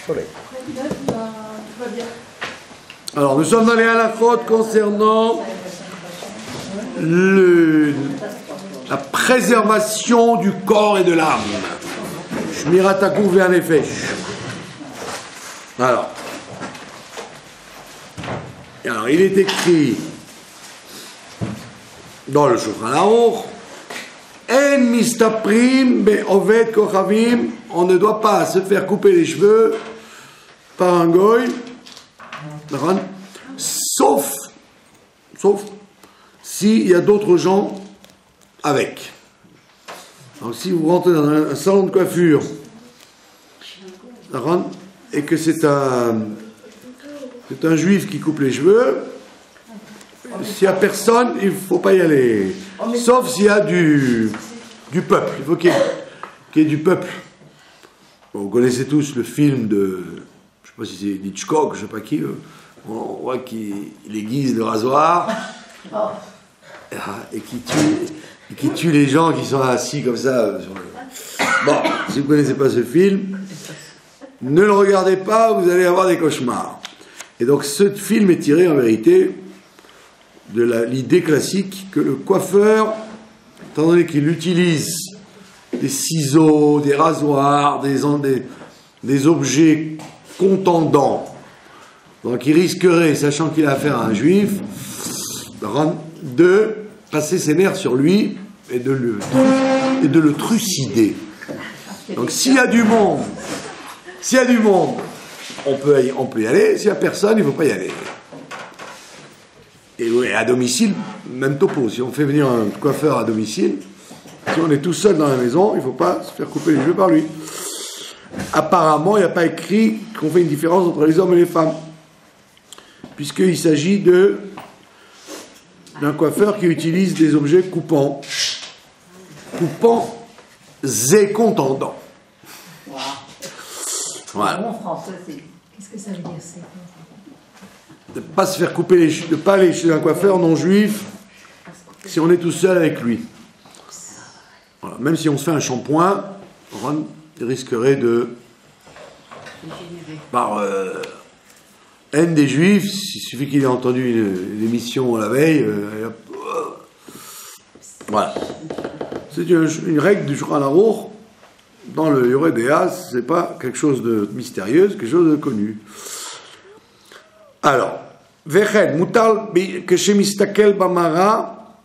soleil. Alors, nous sommes dans les halachot concernant la préservation du corps et de l'âme. Shmirat hakuf ve'hanefesh. Alors, il est écrit dans le Shulchan Aruch, En mistaprim be'oved kochavim, on ne doit pas se faire couper les cheveux par un goy, sauf s'il y a d'autres gens avec. Donc si vous rentrez dans un salon de coiffure et que c'est un juif qui coupe les cheveux, s'il n'y a personne, il ne faut pas y aller. Sauf s'il y a du peuple. Il faut qu'il y ait du peuple. Bon, vous connaissez tous le film de, je ne sais pas si c'est Hitchcock, je ne sais pas qui, on voit qu'il aiguise le rasoir et qui tue les gens qui sont assis comme ça. Bon, si vous ne connaissez pas ce film, ne le regardez pas, vous allez avoir des cauchemars. Et donc ce film est tiré en vérité de l'idée classique que le coiffeur, étant donné qu'il utilise des ciseaux, des rasoirs, des objets contendants, donc il risquerait, sachant qu'il a affaire à un juif, de passer ses nerfs sur lui et de le trucider. Donc s'il y a du monde, on peut y aller. S'il n'y a personne, il ne faut pas y aller. Et oui, à domicile, même topo. Si on fait venir un coiffeur à domicile, si on est tout seul dans la maison, il ne faut pas se faire couper les cheveux par lui. Apparemment, il n'y a pas écrit qu'on fait une différence entre les hommes et les femmes, puisqu'il s'agit d'un coiffeur qui utilise des objets coupants et contendants. Voilà. Qu'est-ce que ça veut dire, c'est de ne pas se faire couper les cheveux, de ne pas aller chez un coiffeur non juif si on est tout seul avec lui. Voilà. Même si on se fait un shampoing, il risquerait par haine des juifs, il suffit qu'il ait entendu une émission la veille, voilà. C'est une règle du Shulchan Aruch dans le Yoreh De'ah, c'est pas quelque chose de mystérieux, c'est quelque chose de connu. Alors, Vechen, Mutal, Keshemistakel Bamara,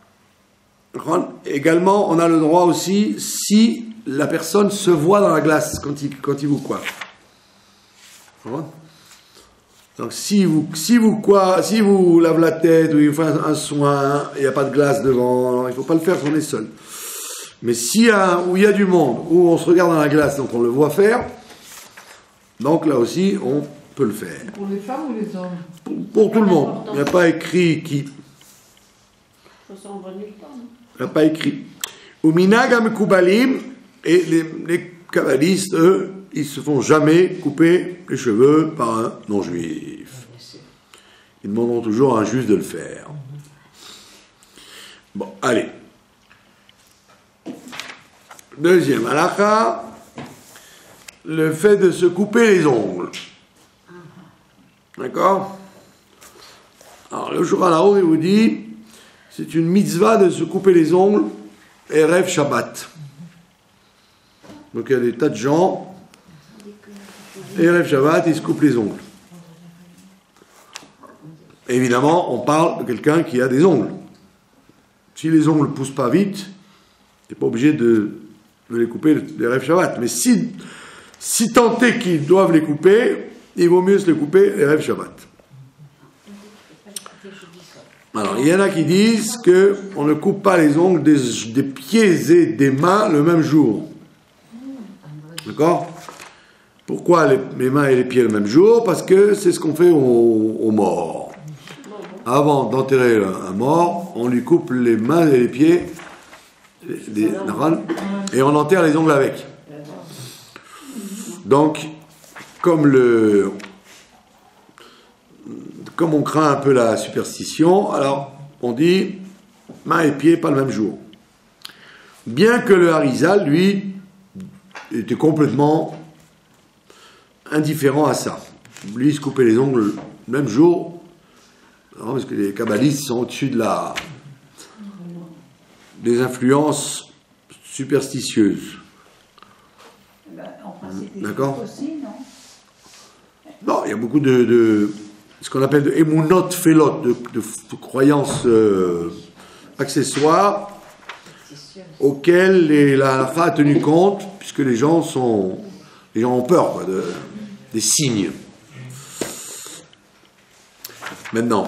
également, on a le droit aussi, si la personne se voit dans la glace quand il vous coiffe. Donc, si vous lavez la tête, ou il faut un soin, il n'y a pas de glace devant, alors il ne faut pas le faire quand on est seul. Mais où il y a du monde, où on se regarde dans la glace, donc on le voit faire, donc là aussi, on peut le faire. Pour les femmes ou les hommes? Pour tout le monde. Il n'y a pas écrit qui. Il n'y a pas écrit. Ou minagam kubalim, et les kabbalistes, eux, ils ne se font jamais couper les cheveux par un non-juif. Ils demanderont toujours à un juif de le faire. Bon, allez. Deuxième halakha, le fait de se couper les ongles. D'accord? Alors, le Shulchan Aruch, il vous dit, c'est une mitzvah de se couper les ongles, Erev Shabbat. Donc, il y a des tas de gens, Erev Shabbat, ils se coupent les ongles. Évidemment, on parle de quelqu'un qui a des ongles. Si les ongles ne poussent pas vite, tu n'es pas obligé de les couper l'Erev Shabbat. Mais si tant est qu'ils doivent les couper, il vaut mieux se les couper l'Erev Shabbat. Alors, il y en a qui disent qu'on ne coupe pas les ongles des pieds et des mains le même jour. D'accord? Pourquoi les mains et les pieds le même jour? Parce que c'est ce qu'on fait aux morts. Avant d'enterrer un mort, on lui coupe les mains et les pieds et on enterre les ongles avec. Donc, comme on craint un peu la superstition, alors on dit mains et pieds pas le même jour. Bien que le Harizal, lui, était complètement indifférent à ça. Lui, il se coupait les ongles le même jour, non, parce que les kabbalistes sont au-dessus des influences superstitieuses. D'accord ? Non, il y a beaucoup de ce qu'on appelle de emunot felot, de croyances accessoires auxquelles la halakha a tenu compte, puisque les gens ont peur quoi, des signes. Maintenant,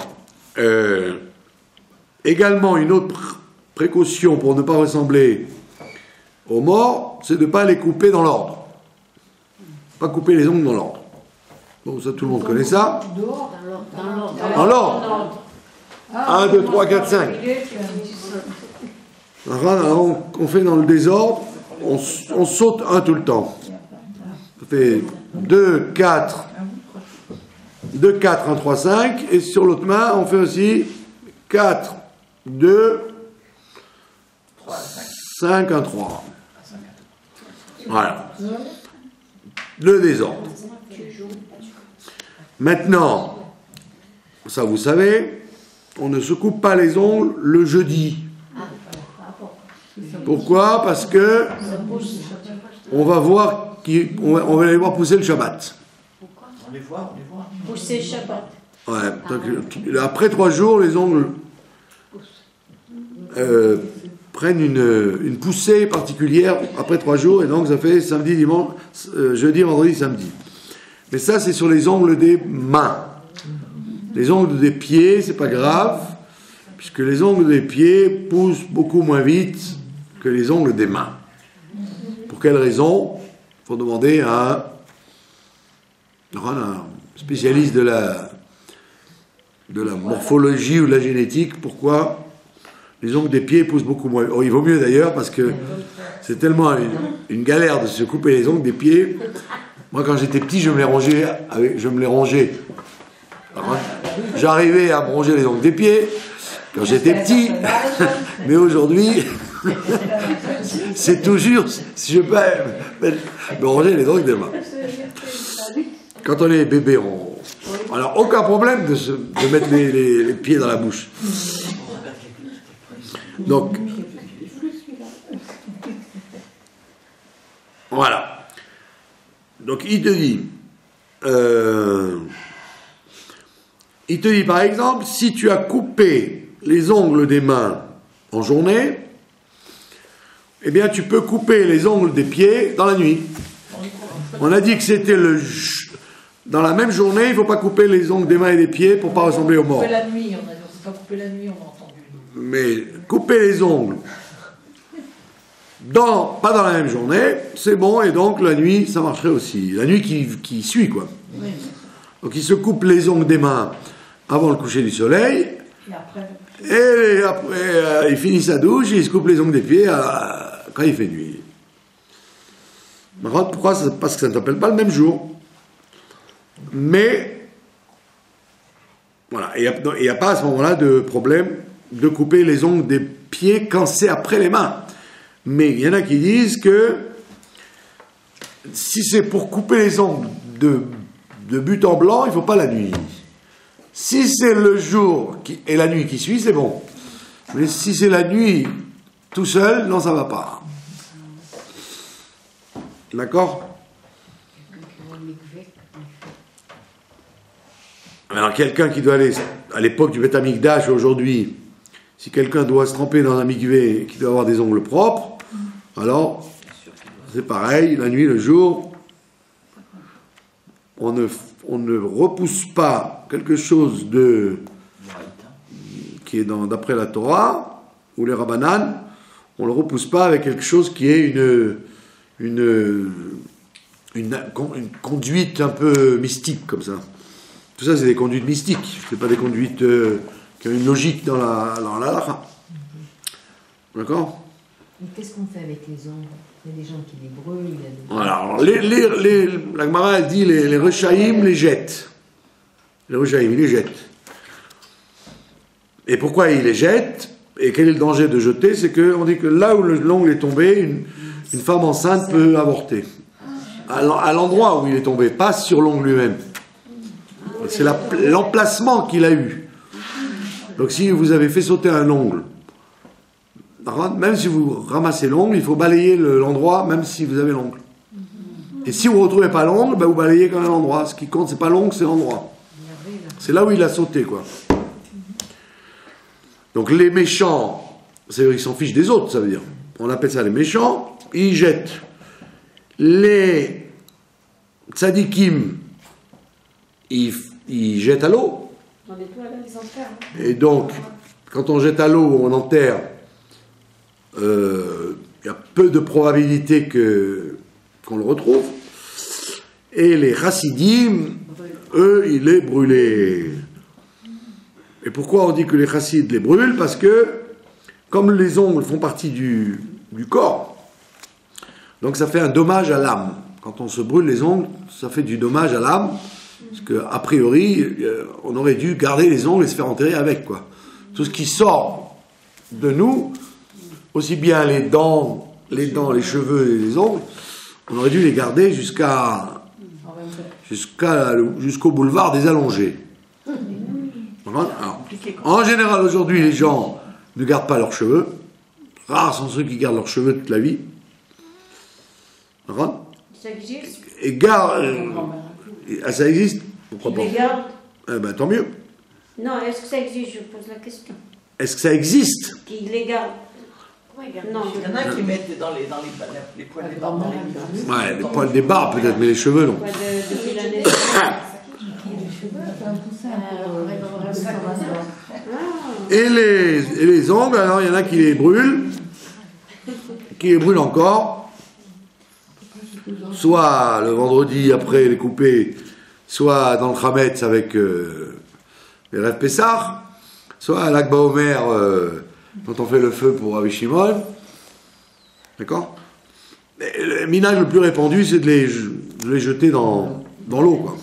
également une autre précaution pour ne pas ressembler aux morts, c'est de ne pas les couper dans l'ordre. Pas couper les ongles dans l'ordre. Bon, ça tout le monde connaît ça. Dans l'ordre. 1, 2, 3, 4, 5. Alors, on fait dans le désordre, on saute un tout le temps. Ça fait 2, 4, 1, 3, 5. Et sur l'autre main, on fait aussi 4, 2, 5, 1, 3. Voilà. Le désordre. Maintenant, ça vous savez, on ne se coupe pas les ongles le jeudi. Pourquoi ? Parce que on va les voir pousser le Shabbat. On les voit. Pousser le Shabbat. Ouais, donc, après 3 jours, les ongles prennent une poussée particulière après 3 jours, et donc ça fait samedi, dimanche, jeudi, vendredi, samedi. Mais ça, c'est sur les ongles des mains. Les ongles des pieds, c'est pas grave, puisque les ongles des pieds poussent beaucoup moins vite que les ongles des mains. Pour quelle raison ? Il faut demander à un spécialiste de la morphologie ou de la génétique pourquoi les ongles des pieds poussent beaucoup moins. Oh, il vaut mieux d'ailleurs, parce que c'est tellement une galère de se couper les ongles des pieds. Moi, quand j'étais petit, je me les rongeais. Alors, j'arrivais à me ronger les ongles des pieds quand j'étais petit, mais aujourd'hui, c'est toujours, si je peux me ronger les ongles des mains. Quand on est bébé, alors aucun problème de mettre les pieds dans la bouche. Donc, voilà. Donc il te dit par exemple, si tu as coupé les ongles des mains en journée, eh bien tu peux couper les ongles des pieds dans la nuit. On a dit que c'était dans la même journée, il ne faut pas couper les ongles des mains et des pieds pour ne pas ressembler aux morts. Couper la nuit, on a dit, on ne peut pas couper la nuit, on a entendu. Mais couper les ongles pas dans la même journée, c'est bon, et donc la nuit, ça marcherait aussi. La nuit qui suit, quoi. Oui. Donc il se coupe les ongles des mains avant le coucher du soleil, et après il finit sa douche, et il se coupe les ongles des pieds quand il fait nuit. Pourquoi ? Parce que ça ne s'appelle pas le même jour. Mais, voilà, il n'y a pas à ce moment-là de problème de couper les ongles des pieds quand c'est après les mains. Mais il y en a qui disent que si c'est pour couper les ongles de but en blanc, il ne faut pas la nuit. Si c'est le jour et la nuit qui suit, c'est bon. Mais si c'est la nuit tout seul, non, ça ne va pas. D'accord ? Alors quelqu'un qui doit aller, à l'époque du Beth Amikdash aujourd'hui, si quelqu'un doit se tremper dans un mikvé qui doit avoir des ongles propres, alors c'est pareil, la nuit, le jour, on ne repousse pas quelque chose qui est d'après la Torah ou les Rabbanan, on ne le repousse pas avec quelque chose qui est une conduite un peu mystique comme ça. Tout ça, c'est des conduites mystiques. C'est pas des conduites qui ont une logique dans la halakha. D'accord ? Mais qu'est-ce qu'on fait avec les ongles ? Il y a des gens qui les brûlent. Voilà. Alors, la Gemara, elle dit les Rechaïm les jettent. Les Rechaïm, ils les jettent. Et pourquoi ils les jettent ? Et quel est le danger de jeter ? C'est qu'on dit que là où l'ongle est tombé, une femme enceinte peut avorter. à l'endroit où il est tombé, pas sur l'ongle lui-même. C'est l'emplacement qu'il a eu. Donc si vous avez fait sauter un ongle, même si vous ramassez l'ongle, il faut balayer l'endroit, même si vous avez l'ongle. Et si vous ne retrouvez pas l'ongle, ben vous balayez quand même l'endroit. Ce qui compte, c'est pas l'ongle, c'est l'endroit. C'est là où il a sauté, quoi. Donc les méchants, c'est qu'ils s'en fichent des autres, ça veut dire. On appelle ça les méchants. Ils jettent. Les tzadikim, ils jettent à l'eau. Dans les toilettes, ils enterrent. Et donc, quand on jette à l'eau, on enterre, il y a peu de probabilité qu'on le retrouve. Et les chassidim, eux, ils les brûlaient. Et pourquoi on dit que les chassids les brûlent? Parce que, comme les ongles font partie du corps, donc ça fait un dommage à l'âme. Quand on se brûle les ongles, ça fait du dommage à l'âme. Parce qu'a priori, on aurait dû garder les ongles et se faire enterrer avec, quoi. Tout ce qui sort de nous, aussi bien les dents, les cheveux et les ongles, on aurait dû les garder jusqu'au boulevard des Allongés. Alors, en général, aujourd'hui, les gens ne gardent pas leurs cheveux. Rares sont ceux qui gardent leurs cheveux toute la vie. Ça existe? Et ça existe? Pourquoi pas? Ils les gardent? Eh ben, tant mieux. Non, est-ce que ça existe? Je pose la question. Est-ce que ça existe? Qui les garde? Non. Il y en a qui mettent dans les poils des barbes dans les murs. Ouais, les poils des barbes peut-être, mais les cheveux non. Depuis l'année. Et les ongles, alors il y en a qui les brûlent, encore, soit le vendredi après les couper, soit dans le Khametz avec les rêves Pessah, soit à l'Akba Omer quand on fait le feu pour Rabbi Shimon. D'accord? Le minage le plus répandu, c'est de les jeter dans l'eau, quoi.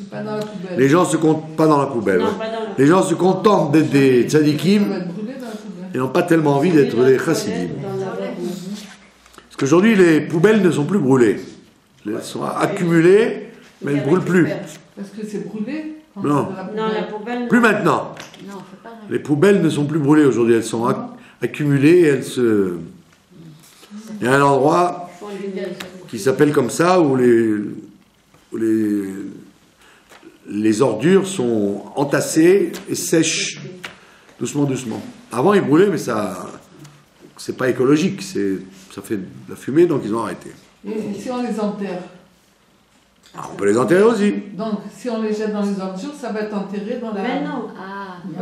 Pas dans la poubelle. Les gens se contentent pas dans la poubelle. Non, Ouais. pas dans la... Les gens se contentent d'être des Ça tzadikim va être brûlé dans la poubelle. et n'ont pas tellement envie d'être des chassidim. Dans la... Parce qu'aujourd'hui, les poubelles ne sont plus brûlées. Elles sont accumulées, mais elles ne brûlent plus. Parce que c'est brûlé quand Non. c'est dans la Non, la poubelle. poubelle. Plus maintenant. Non, faut pas. Les poubelles ne sont plus brûlées aujourd'hui. Elles sont accumulées et elles se... Il y a un endroit qui s'appelle comme ça où les ordures sont entassées et sèchent doucement, doucement. Avant, ils brûlaient, mais ça, c'est pas écologique. Ça fait de la fumée, donc ils ont arrêté. Et si on les enterre? Alors, on peut les enterrer aussi. Donc, si on les jette dans les ordures, ça va être enterré dans la... Mais non.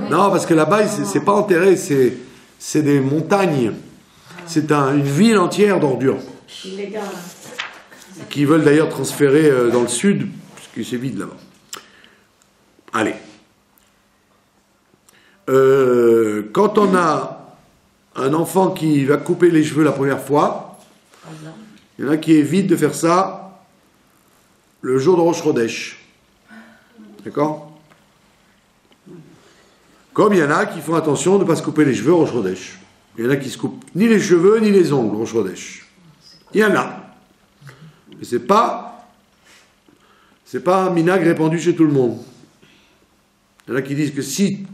Non, parce que là-bas, c'est pas enterré, c'est des montagnes. C'est une ville entière d'ordures. Ils les gardent. Qui veulent d'ailleurs transférer dans le sud, puisque c'est vide là-bas. Allez. Quand on a un enfant qui va couper les cheveux la première fois, il y en a qui évitent de faire ça le jour de Rosh Chodesh. D'accord? Comme il y en a qui font attention de ne pas se couper les cheveux Rosh Chodesh. Il y en a qui se coupent ni les cheveux ni les ongles Rosh Chodesh. Il y en a. Mais c'est pas un minag répandu chez tout le monde. Il y en a qui disent que si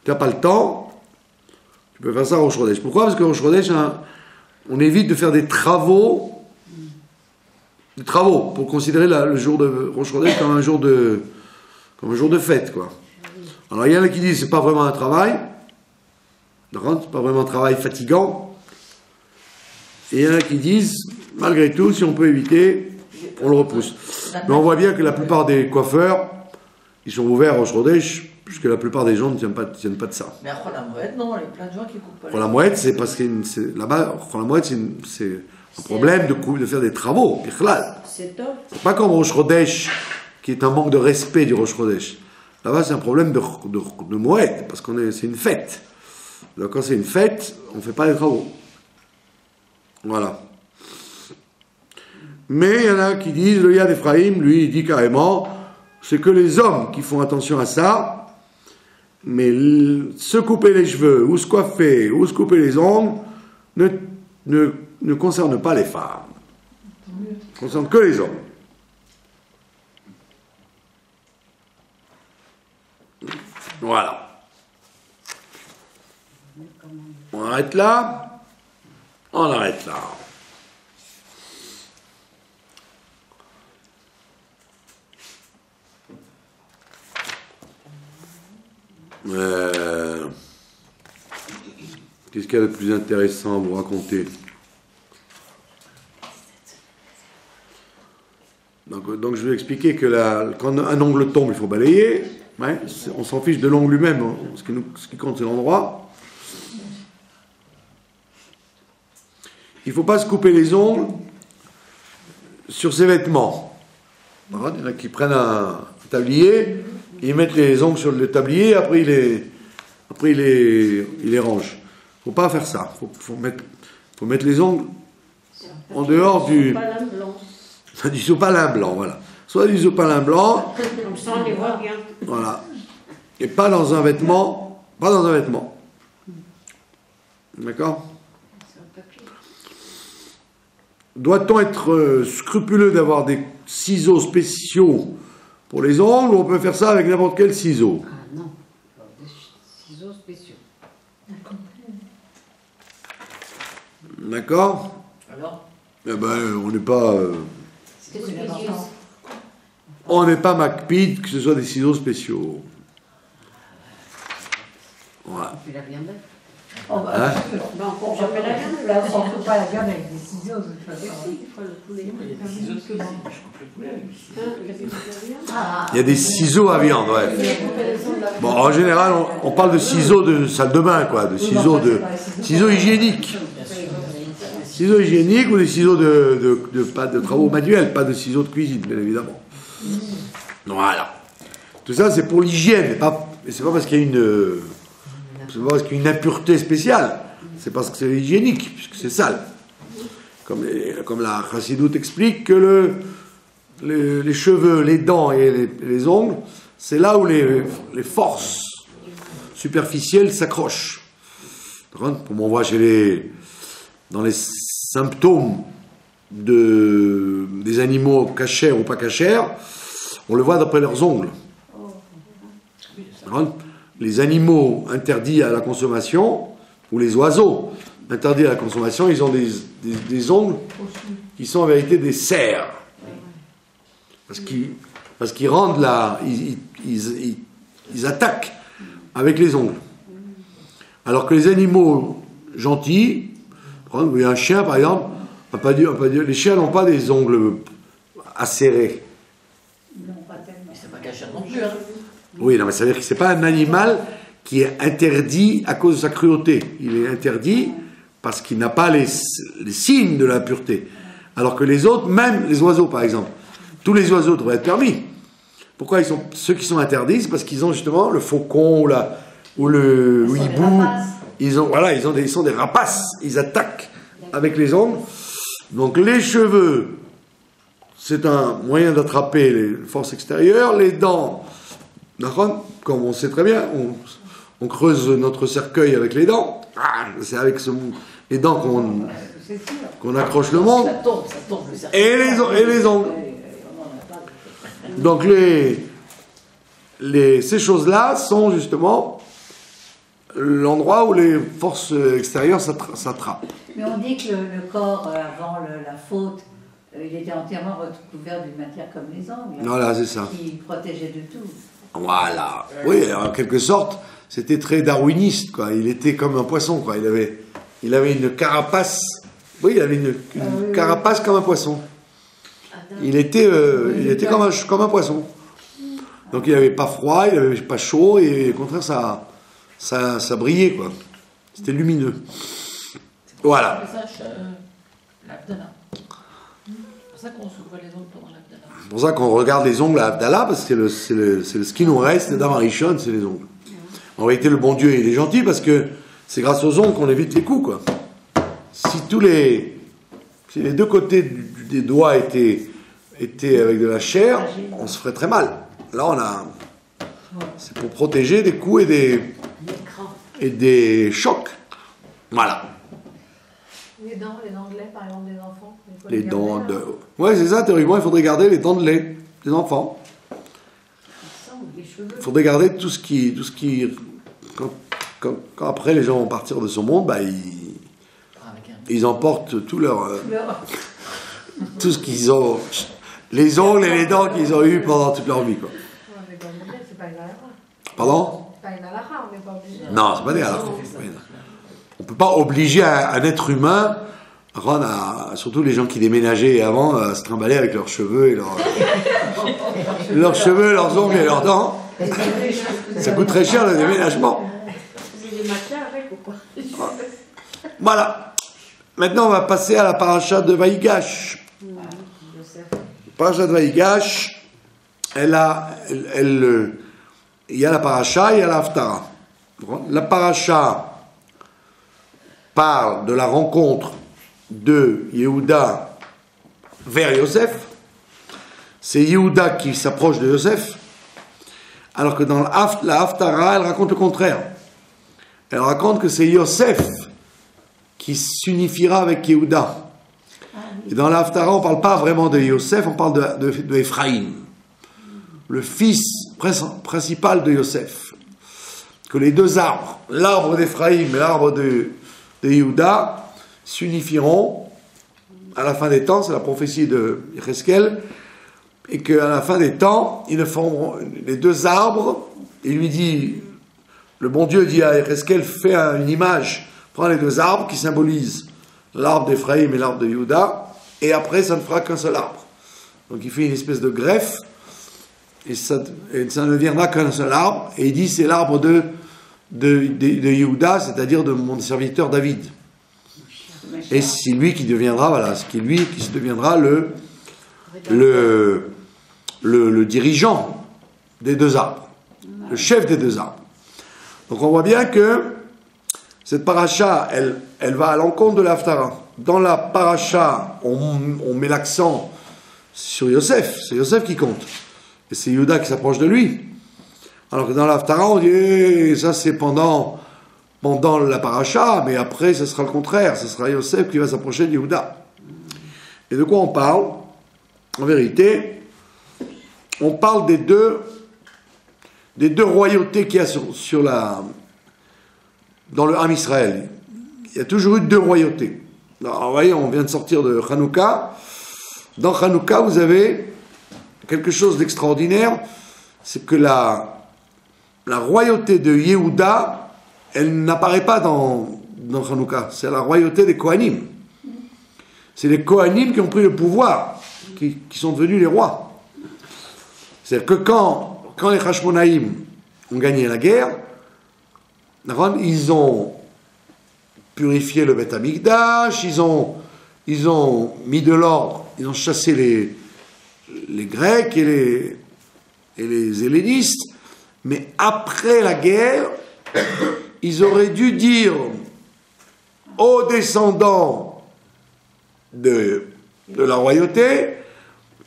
tu n'as pas le temps, tu peux faire ça au Rosh Chodesh. Pourquoi? Parce que Rosh Chodesh, on évite de faire des travaux pour considérer le jour de Rosh Chodesh comme un jour de fête, quoi. Alors il y en a qui disent que c'est pas vraiment un travail, c'est pas vraiment un travail fatigant. Et il y en a qui disent, malgré tout, si on peut éviter, on le repousse. Mais on voit bien que la plupart des coiffeurs, ils sont ouverts au Rosh Chodesh, puisque la plupart des gens ne tiennent pas de ça. Mais à Cholamoued, non, il y a plein de gens qui coupent pas. Cholamoued, c'est parce que là-bas, Cholamoued, c'est un problème de faire des travaux. C'est top. C'est pas comme Rosh Chodesh, qui est un manque de respect du Rosh Chodesh. Là-bas, c'est un problème de Moed, parce c'est une fête. Donc quand c'est une fête, on ne fait pas les travaux. Voilà. Mais il y en a qui disent, le Yad Ephraim, lui, il dit carrément, c'est que les hommes qui font attention à ça, mais se couper les cheveux, ou se coiffer, ou se couper les ongles, ne concerne pas les femmes. ne concerne que les hommes. Voilà. On arrête là. On arrête là. Qu'est-ce qu'il y a de plus intéressant à vous raconter? Donc je vais expliquer que quand un ongle tombe, il faut balayer. Ouais, on s'en fiche de l'ongle lui-même. Hein. Ce qui compte, c'est l'endroit. Il ne faut pas se couper les ongles sur ses vêtements. Il y en a qui prennent un tablier, ils mettent les ongles sur le tablier, après ils les rangent. Il ne faut pas faire ça. Il faut mettre les ongles en dehors du sopalin blanc, voilà. Soit du sopalin blanc, Comme ça, on les voit bien. voilà. Et pas dans un vêtement. Pas dans un vêtement. D'accord? Doit-on être scrupuleux d'avoir des ciseaux spéciaux pour les ongles, ou on peut faire ça avec n'importe quel ciseau? Ah non, des ciseaux spéciaux. D'accord? Alors? Eh ben, on n'est pas... C'est important. on n'est pas MacPid, que ce soit des ciseaux spéciaux. Voilà. Tu la viande. Oh, bah, Hein? ben, on coupe jamais la viande. Là, on ne coupe pas la viande avec des ciseaux, de toute façon. Si, il faut le poulet. Il y a des ciseaux aussi. Je coupe le poulet avec des ciseaux. Hein, vous avez coupé la viande? Ah, Il y a des ciseaux à viande, ouais. Bon, en général, on parle de ciseaux de salle de bain, quoi, de ciseaux hygiéniques. Ciseaux hygiéniques ou des ciseaux pas de travaux manuels, pas de ciseaux de cuisine, bien évidemment. Voilà. Tout ça, c'est pour l'hygiène, c'est pas parce qu'il y a une impureté spéciale, c'est parce que c'est hygiénique, puisque c'est sale. Comme la Chassidoute explique que les cheveux, les dents et les ongles, c'est là où les forces superficielles s'accrochent. Comme on voit dans les symptômes des animaux cachers ou pas cachers, on le voit d'après leurs ongles. Les animaux interdits à la consommation, ou les oiseaux interdits à la consommation, ils ont des ongles qui sont en vérité des serres. Parce qu'ils rendent ils attaquent avec les ongles. Alors que les animaux gentils, un chien par exemple, les chiens n'ont pas des ongles acérés. non, pas tellement. Mais c'est pas cachère non plus, hein. Oui, non, mais ça veut dire que c'est pas un animal qui est interdit à cause de sa cruauté. Il est interdit parce qu'il n'a pas les signes de l'impureté. Alors que les autres, même les oiseaux par exemple, tous les oiseaux devraient être permis. Pourquoi ceux qui sont interdits? C'est parce qu'ils ont justement le faucon ou le hibou. Ils sont des rapaces. Ils attaquent avec les ongles. Donc les cheveux, c'est un moyen d'attraper les forces extérieures. Les dents, comme on sait très bien, on creuse notre cercueil avec les dents. C'est avec les dents qu'on accroche le monde. Ça tombe, le cercle. Et les ongles. Donc ces choses-là sont justement l'endroit où les forces extérieures s'attrapent. Mais on dit que le corps, avant la faute, il était entièrement recouvert d'une matière comme les ongles. Voilà, c'est ça. Qui protégeait de tout. Voilà. Oui, en quelque sorte, c'était très darwiniste, quoi. Il était comme un poisson, quoi. Il avait une carapace. Oui, il avait une carapace comme un poisson. Il était comme un poisson. Donc il n'avait pas froid, il n'avait pas chaud, et au contraire, ça brillait, quoi. C'était lumineux. Voilà. L'Abdallah. C'est pour ça qu'on se couvre les ongles pendant l'Abdallah. C'est pour ça qu'on regarde les ongles à Abdallah, parce que c'est ce qui nous reste, les Damarishon, c'est les ongles. En réalité, le bon Dieu, il est gentil, parce que c'est grâce aux ongles qu'on évite les coups, quoi. Si les deux côtés des doigts étaient avec de la chair, on se ferait très mal. Là, c'est pour protéger des coups et des chocs. Voilà. Les dents, les Anglais, par exemple, des enfants, les les dents de... Ouais, c'est ça, théoriquement, il faudrait garder les dents de lait des enfants. Les cheveux. Il faudrait garder tout ce qui... Quand après les gens vont partir de ce monde, bah, ils emportent tout leur... tout ce qu'ils ont... Les ongles et les dents qu'ils ont eu pendant toute leur vie, quoi. On n'est pas obligé, c'est pas une halakha. Pardon? C'est pas une halakha, on n'est pas obligé. Non, c'est pas des halakha. On ne peut pas obliger un être humain, surtout les gens qui déménageaient avant, à se trimballer avec leurs cheveux et leurs cheveux, leurs ongles et leurs dents. Ça coûte très cher le déménagement. C'est des matières avec ou quoi? Voilà. Maintenant, on va passer à la paracha de Vaïgash. La paracha de Vaïgash, il y a la paracha et il y a la haftara. La paracha parle de la rencontre de Yehuda vers Yosef. C'est Yehuda qui s'approche de Yosef, alors que dans la haftara, elle raconte le contraire. Elle raconte que c'est Yosef qui s'unifiera avec Yehuda. Et dans la haftara, on ne parle pas vraiment de Yosef, on parle de Ephraïm, le fils principal de Yosef. Que les deux arbres, l'arbre d'Ephraïm et l'arbre de Yehuda, s'unifieront à la fin des temps, c'est la prophétie de Yecheskel, et qu'à la fin des temps, ils ne formeront les deux arbres. Il lui dit, le bon Dieu dit à Yecheskel, fais une image, prends les deux arbres qui symbolisent l'arbre d'Ephraïm et l'arbre de Yehuda, et après ça ne fera qu'un seul arbre. Donc il fait une espèce de greffe, et ça ne deviendra qu'un seul arbre, et il dit c'est l'arbre de Yehuda, c'est-à-dire de mon serviteur David. Et c'est lui qui deviendra, voilà, qui deviendra le dirigeant des deux arbres, le chef des deux arbres. Donc on voit bien que cette paracha, elle va à l'encontre de l'Haftara. Dans la paracha, on met l'accent sur Yosef, c'est Yosef qui compte, et c'est Yehuda qui s'approche de lui. Alors que dans l'Haftara, on dit, ça c'est pendant la paracha, mais après ce sera le contraire, ce sera Yosef qui va s'approcher de Yehuda. Et de quoi on parle? En vérité, on parle des deux royautés qu'il y a dans le Ham Israël. Il y a toujours eu deux royautés. Alors, vous voyez, on vient de sortir de Hanouka. Dans Hanouka, vous avez quelque chose d'extraordinaire, c'est que la royauté de Yehuda, elle n'apparaît pas dans Hanouka. C'est la royauté des Kohanim. C'est les Kohanim qui ont pris le pouvoir, qui sont devenus les rois. C'est-à-dire que quand les Hashmonaïm ont gagné la guerre, ils ont purifié le Beth Amikdash, ils ont mis de l'ordre, ils ont chassé les Grecs et les hellénistes, mais après la guerre, ils auraient dû dire aux descendants de la royauté,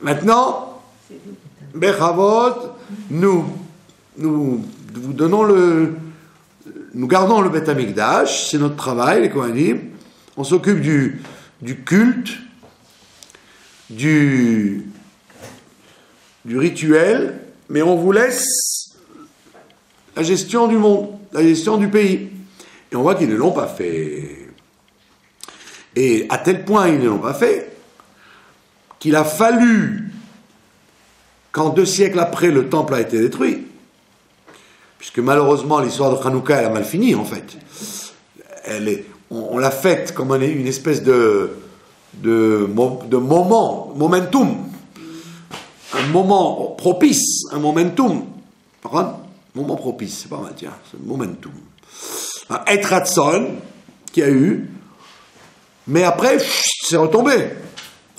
maintenant, Bechavot, nous vous donnons nous gardons le Beth Amikdash, c'est notre travail, les Kohanim, on s'occupe du culte, du rituel, mais on vous laisse la gestion du monde, la gestion du pays. Et on voit qu'ils ne l'ont pas fait. Et à tel point ils ne l'ont pas fait, qu'il a fallu qu'en 2 siècles après, le temple a été détruit. Puisque malheureusement, l'histoire de Hanouka, elle a mal fini, en fait. On l'a faite comme une espèce de momentum. Un moment propice, un momentum. Moment propice, c'est pas mal, tiens, c'est un momentum. Un Etratson qu'il y a eu, mais après, c'est retombé.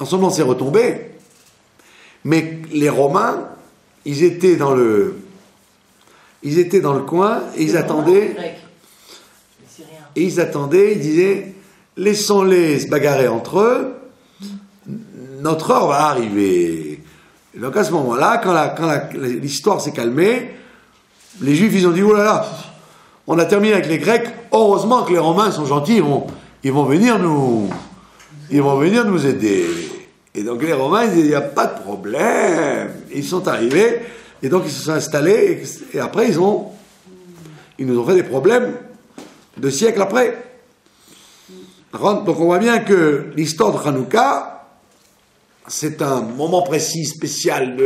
En ce moment, c'est retombé. Mais les Romains, ils étaient dans le coin et ils attendaient. Et ils attendaient, ils disaient, laissons-les se bagarrer entre eux, notre heure va arriver. Et donc à ce moment-là, quand l'histoire s'est calmée, les Juifs, ils ont dit, oh là là, on a terminé avec les Grecs, heureusement que les Romains sont gentils, ils vont venir nous aider. Et donc les Romains, ils disaient, il n'y a pas de problème. Ils sont arrivés, et donc ils se sont installés, et après ils nous ont fait des problèmes de siècles après. Donc on voit bien que l'histoire de Hanouka, c'est un moment précis, spécial,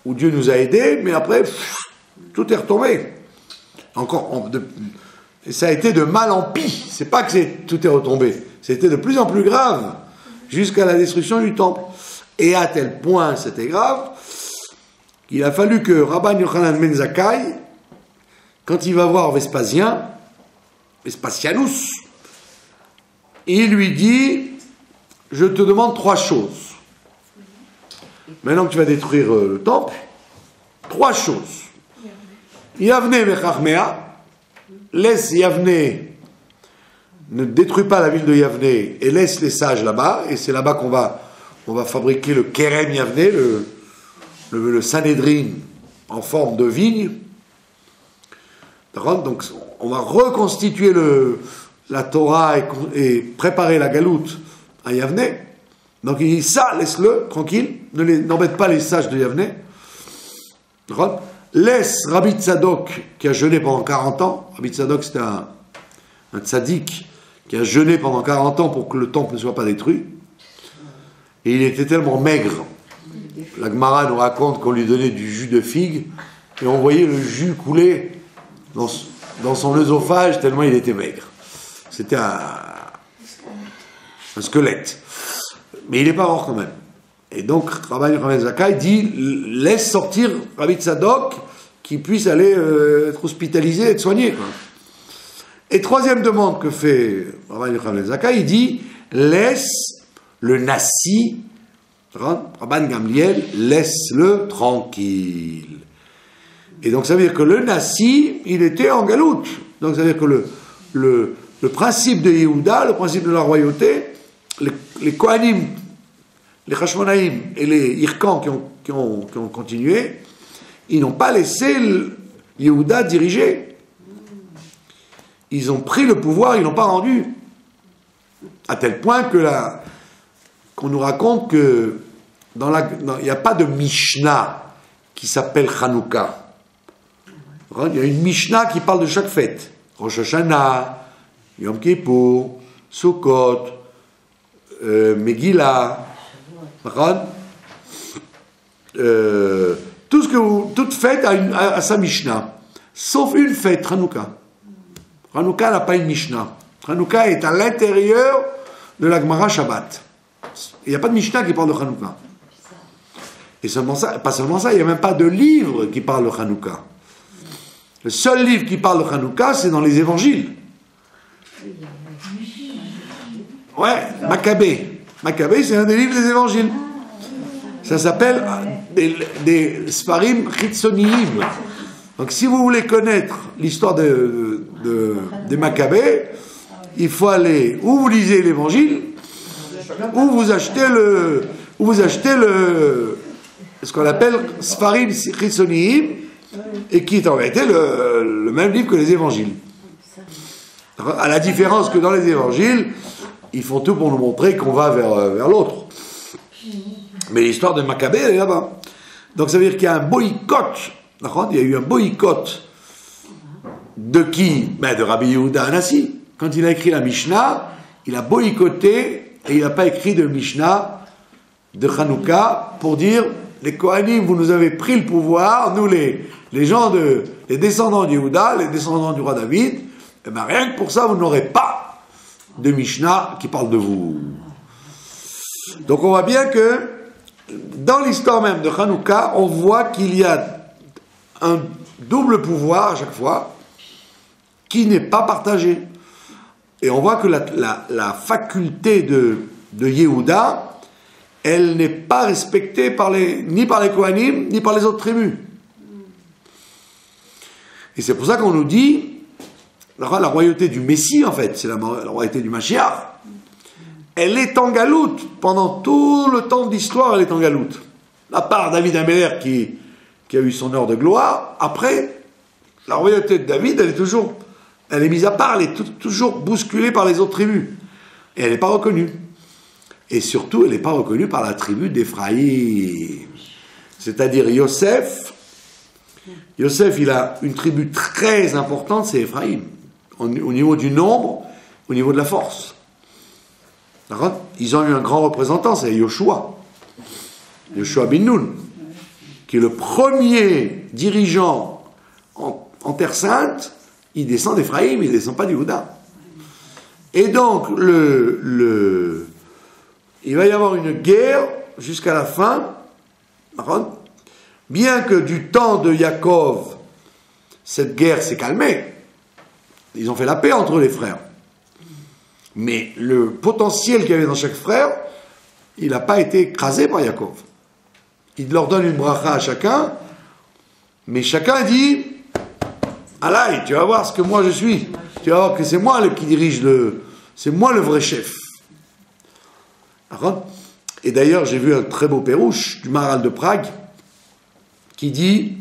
où Dieu nous a aidés, mais après, tout est retombé. Et ça a été de mal en pis. C'est pas que tout est retombé. C'était de plus en plus grave, jusqu'à la destruction du temple. Et à tel point c'était grave, qu'il a fallu que Rabban Yochanan ben Zakkai, quand il va voir Vespasianus, il lui dit, je te demande 3 choses. Maintenant que tu vas détruire le temple, 3 choses. Yavne mechachmea, laisse Yavne, ne détruis pas la ville de Yavne et laisse les sages là-bas, et c'est là-bas qu'on va fabriquer le Kerem Yavne, le Sanhédrin en forme de vigne. Donc on va reconstituer la Torah et préparer la galoute à Yavne. Donc il dit ça, laisse-le tranquille, n'embête pas les sages de Yavne. Laisse Rabbi Tzadok qui a jeûné pendant 40 ans. Rabbi Tzadok c'était un tzaddik qui a jeûné pendant 40 ans pour que le temple ne soit pas détruit. Et il était tellement maigre. La Gemara nous raconte qu'on lui donnait du jus de figue et on voyait le jus couler dans son œsophage tellement il était maigre. C'était un squelette. Mais il n'est pas mort quand même. Et donc, Rabban Yochanan ben Zakkai dit, laisse sortir Rabbi Tzadok qui puisse aller être hospitalisé, être soigné. Quoi. Et troisième demande que fait Rabban Yochanan ben Zakkai, il dit, laisse le Nassi, Rabban Gamliel, laisse-le tranquille. Et donc ça veut dire que le Nassi, il était en galoute. Donc ça veut dire que le principe de Yehuda, le principe de la royauté, les Kohanim, les Hashmonaïm et les Hirkans qui ont continué, ils n'ont pas laissé Yehuda diriger. Ils ont pris le pouvoir, ils ne l'ont pas rendu. À tel point qu'on nous raconte que il n'y a pas de Mishnah qui s'appelle Hanouka. Il y a une Mishnah qui parle de chaque fête. Rosh Hashanah, Yom Kippur, Sukkot, Megillah, toute fête a sa Mishnah, sauf une fête, Hanouka. Hanouka n'a pas une Mishnah. Hanouka est à l'intérieur de la Gemara Shabbat. Il n'y a pas de Mishnah qui parle de Hanouka. Et pas seulement ça, il n'y a même pas de livre qui parle de Hanouka. Le seul livre qui parle de Hanouka, c'est dans les évangiles. Ouais, Maccabée. Maccabée, c'est un des livres des évangiles. Ça s'appelle des Sfarim Chitzoniyim. Donc si vous voulez connaître l'histoire des Maccabées, il faut aller, ou vous lisez l'évangile, ou vous achetez ce qu'on appelle Sfarim Chitzoniyim, et qui est en réalité le même livre que les évangiles. À la différence que dans les évangiles, ils font tout pour nous montrer qu'on va vers l'autre. Mais l'histoire de Maccabée, elle est là-bas. Donc ça veut dire qu'il y a un boycott. Il y a eu un boycott de qui? De Rabbi Yehuda Hanassi. Quand il a écrit la Mishnah, il a boycotté et il n'a pas écrit de Mishnah de Hanouka pour dire les Kohanim, vous nous avez pris le pouvoir, nous les descendants de Yehuda, les descendants du roi David, et rien que pour ça, vous n'aurez pas de Mishnah qui parle de vous. Donc on voit bien que dans l'histoire même de Hanouka, on voit qu'il y a un double pouvoir à chaque fois qui n'est pas partagé. Et on voit que la faculté de Yehuda, elle n'est pas respectée ni par les Kohanim, ni par les autres tribus. Et c'est pour ça qu'on nous dit, la royauté du Messie, en fait, c'est la royauté du Mashiach, elle est en galoute. Pendant tout le temps d'histoire, elle est en galoute. À part David Améler qui a eu son heure de gloire, après, la royauté de David, elle est mise à part, elle est toujours bousculée par les autres tribus. Et elle n'est pas reconnue. Et surtout, elle n'est pas reconnue par la tribu d'Éphraïm. C'est-à-dire Yosef, il a une tribu très importante, c'est Éphraïm. Au niveau du nombre, au niveau de la force. D'accord ? Ils ont eu un grand représentant, c'est Yoshua. Yoshua bin Nun, qui est le premier dirigeant en Terre Sainte. Il descend d'Éphraïm, il ne descend pas du Juda. Et donc, il va y avoir une guerre jusqu'à la fin. Bien que du temps de Yaakov, cette guerre s'est calmée. Ils ont fait la paix entre les frères. Mais le potentiel qu'il y avait dans chaque frère, il n'a pas été écrasé par Yaakov. Il leur donne une bracha à chacun, mais chacun dit Alaï, tu vas voir ce que moi je suis. Tu vas voir que c'est moi qui dirige c'est moi le vrai chef. Et d'ailleurs, j'ai vu un très beau pérouche du Maharal de Prague qui dit,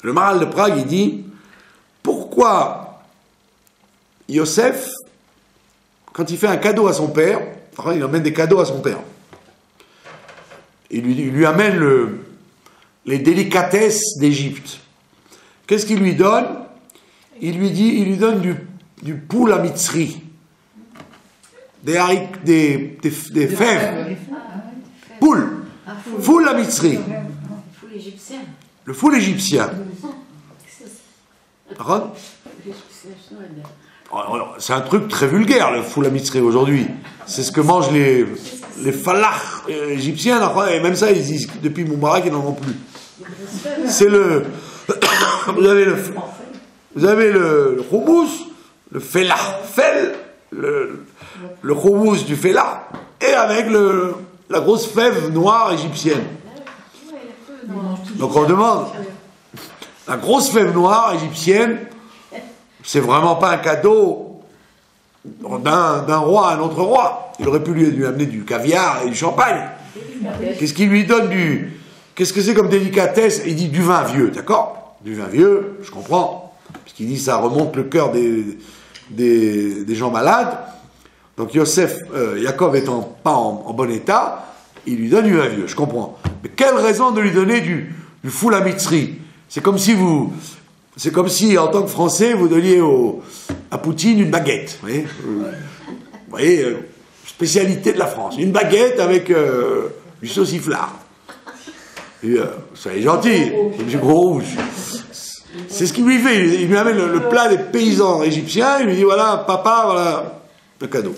le Maharal de Prague, il dit, pourquoi Yosef, quand il fait un cadeau à son père, il amène des cadeaux à son père, il lui amène les délicatesses d'Égypte. Qu'est-ce qu'il lui donne? Il lui donne du poule à mitzri, des fèves, poule, foule à mitzri, le foule égyptien. C'est un truc très vulgaire, le foule à mitzri aujourd'hui. C'est ce que mangent les falahs égyptiens, et même ça, ils disent, depuis Moubarak, ils n'en ont plus. C'est vous avez le houmous, le felah, le houmous du felah, et avec la grosse fève noire égyptienne. Donc on demande, la grosse fève noire égyptienne, c'est vraiment pas un cadeau d'un roi à un autre roi. Il aurait pu lui amener du caviar et du champagne. Qu'est-ce qu'il lui donne qu'est-ce que c'est comme délicatesse? Il dit du vin vieux, d'accord? Du vin vieux, je comprends. Puisqu'il dit ça remonte le cœur des gens malades. Donc Yaakov étant pas en bon état, il lui donne du vin vieux, je comprends. Mais quelle raison de lui donner du foule à mitzri? C'est comme si en tant que Français, vous donniez à Poutine une baguette. Vous voyez, spécialité de la France. Une baguette avec du sauciflard. Soyez gentil, c'est du gros rouge. C'est ce qu'il lui fait. Il lui amène le plat des paysans égyptiens. Il lui dit voilà, papa, voilà le cadeau.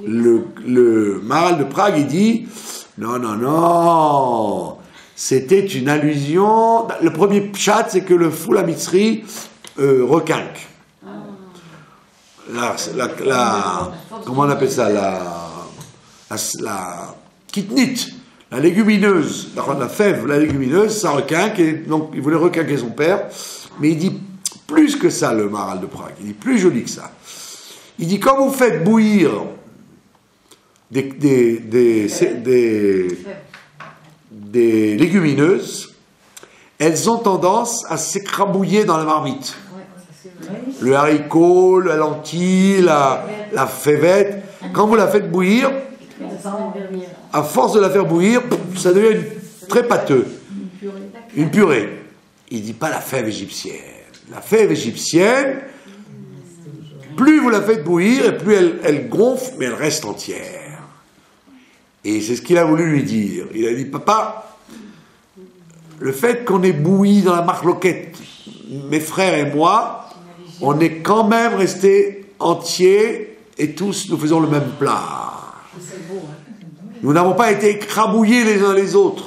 Le Maharal de Prague, il dit non. C'était une allusion. Le premier pshat, c'est que le foule à mitzri requinque. Comment on appelle ça? La kitnite, la légumineuse, la fève, la légumineuse, ça requinque, et donc il voulait requinquer son père, mais il dit plus que ça, le Maharal de Prague, il dit plus joli que ça. Il dit, quand vous faites bouillir des légumineuses, elles ont tendance à s'écrabouiller dans la marmite. Le haricot, la lentille, la févette, quand vous la faites bouillir, à force de la faire bouillir, ça devient très pâteux. Une purée. Il ne dit pas la fève égyptienne. La fève égyptienne, plus vous la faites bouillir, et plus elle gonfle, mais elle reste entière. Et c'est ce qu'il a voulu lui dire. Il a dit, papa, le fait qu'on ait bouilli dans la marloquette, mes frères et moi, on est quand même restés entiers, et tous nous faisons le même plat. Nous n'avons pas été écrabouillés les uns les autres.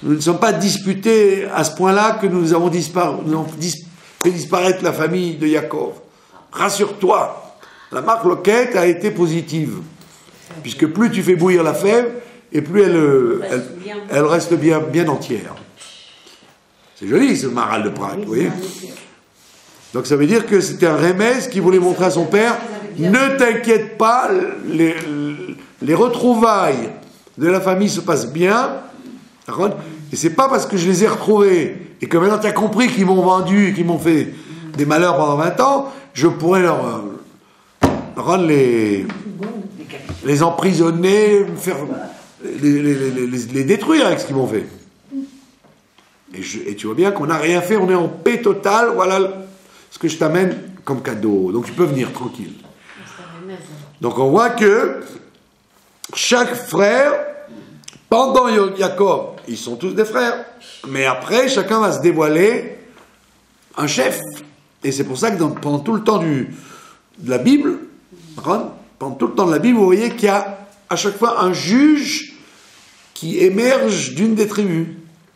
Nous ne sommes pas disputés à ce point-là que nous avons fait disparaître la famille de Yaakov. Rassure-toi, la marloquette a été positive. Puisque plus tu fais bouillir la fève, et plus elle reste bien entière. C'est joli ce Maharal de Prague, vous voyez. Donc ça veut dire que c'était un remède qui voulait montrer à son père, ne t'inquiète pas, les retrouvailles de la famille se passent bien, et c'est pas parce que je les ai retrouvés, et que maintenant tu as compris qu'ils m'ont vendu, qu'ils m'ont fait des malheurs pendant 20 ans, je pourrais leur rendre les les emprisonner, les détruire avec ce qu'ils m'ont fait. Et tu vois bien qu'on n'a rien fait, on est en paix totale, voilà ce que je t'amène comme cadeau. Donc tu peux venir tranquille. Donc on voit que chaque frère, pendant Jacob, ils sont tous des frères, mais après chacun va se dévoiler un chef. Et c'est pour ça que pendant tout le temps de la Bible, pendant tout le temps de la Bible, vous voyez qu'il y a à chaque fois un juge qui émerge d'une des tribus.